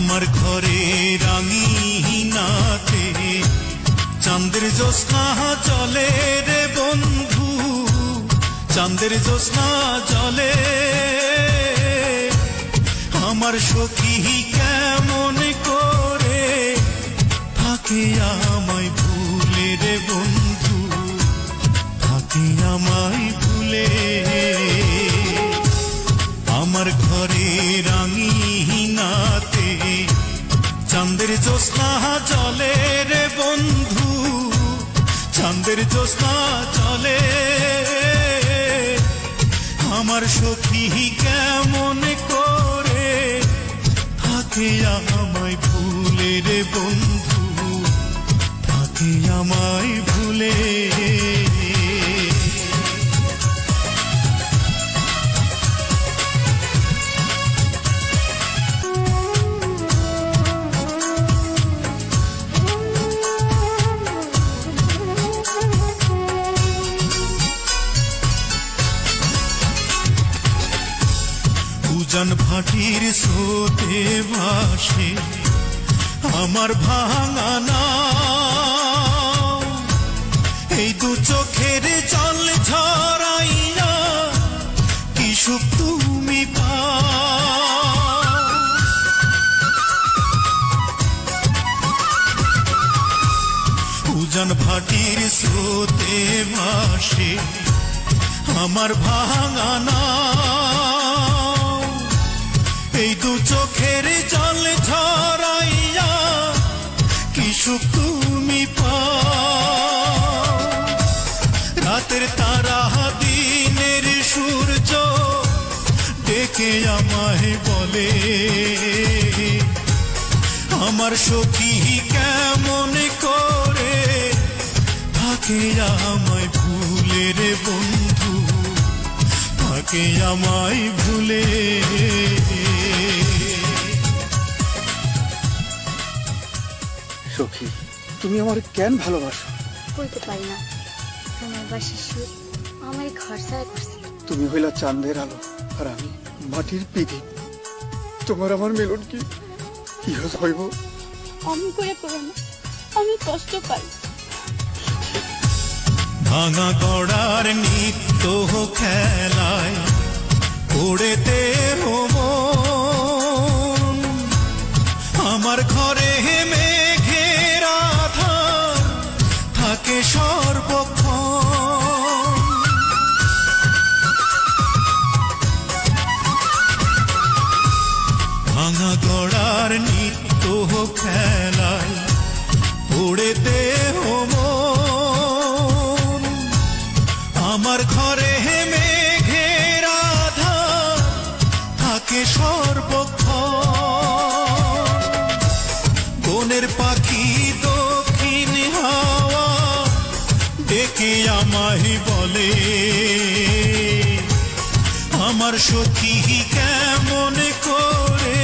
আমার ঘরে রাঙিনাতে চাঁদের জ্যোৎস্না চলে রে বন্ধু, চাঁদের জ্যোৎস্না চলে। আমার সখী কেমন করে থাকে আমায় ভুলে রে বন্ধু, থাকে আমায় ভুলে। আমার ঘরে রাঙিনাতে চাঁদের জ্যোৎস্না চলে রে বন্ধু, চাঁদের জ্যোৎস্না চলে। আমার সখী কেমন করে থাকে আমায় ভুলে রে বন্ধু, থাকে আমায় ভুলে। উজান ভাটির স্রোতে ভাসে আমার ভাঙা নাও, এই দু চোখের জল ঝরাইয়া কি সুখ তুমি পাও। উজান ভাটির স্রোতে ভাসে আমার ভাঙা নাও, এই দু চোখের জল ঝরাইয়া কি সুখ তুমি পাও। রাতের তারা দিনের সূর্য ডেকে আমায় বলে, আমার সখী কেমন করে থাকে আমায় ভুলে রে বন্ধু, থাকে আমায় ভুলে। সখী, তুমি আমার কেন ভালোবাসো? বলতে পারি না, তোমার বাসি সুর আমার ঘর ছাড়া করছে। তুমি হইলা চাঁদের আলো আর আমি মাটির পিঠি, তোমার আমার মিলন কি ইহজ হইব? আমি করে করো না, আমি কষ্ট পাই। ভাঙা গড়ার নিত্য খেলায় পড়েতে মন, আমার ঘরে মেঘের আধার থাকে সর্বক্ষণ। ভাঙা গড়ার নিত্য খেলায় পড়েতে মন, আমার ঘরে মেঘের আধার থাকে সর্বক্ষণ। বনের পাখি দক্ষিণ হাওয়া ডেকে আমায় বলে, আমার সখী কেমন করে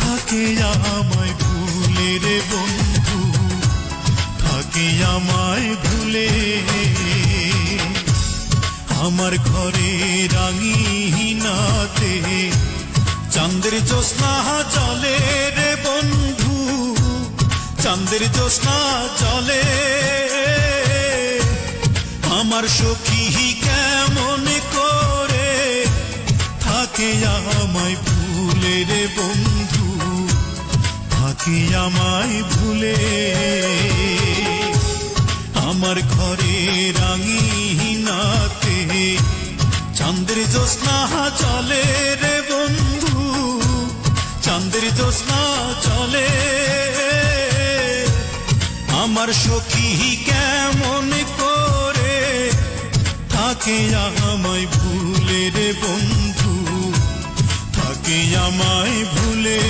থাকে আমায় ভুলে রে বন্ধু, থাকে আমায় ভুলে। আমার ঘরে রাঙিনাতে চাঁদের জ্যোৎস্না চলে রে বন্ধু, চাঁদের জ্যোৎস্না চলে। আমার সখী কেমন করে থাকে আমায় ভুলে রে বন্ধু, থাকে আমায় ভুলে। আমার ঘরে রাঙিনাতে চাঁদের জ্যোৎস্না চলে রে বন্ধু, চাঁদের জ্যোৎস্না চলে। আমার সখী কেমন করে থাকে আমায় ভুলে রে বন্ধু, থাকে আমায় ভুলে।